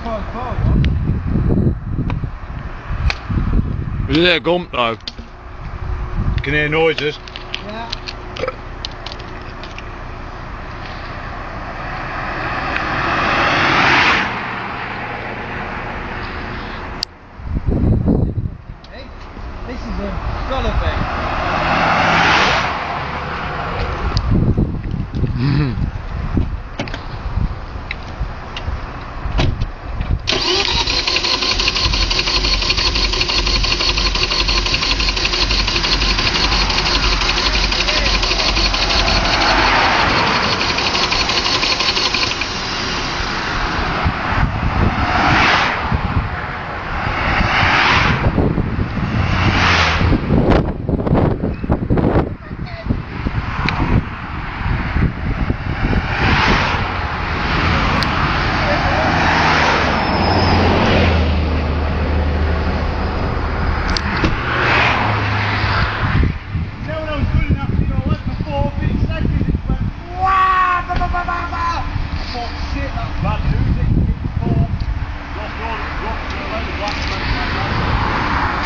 quite far one. Was it a gump though? You can hear noises. Yeah. Hey, this is a dollar thing. Shit, that's bad news. It kicked four. Lost all its drops and a load of black smoke.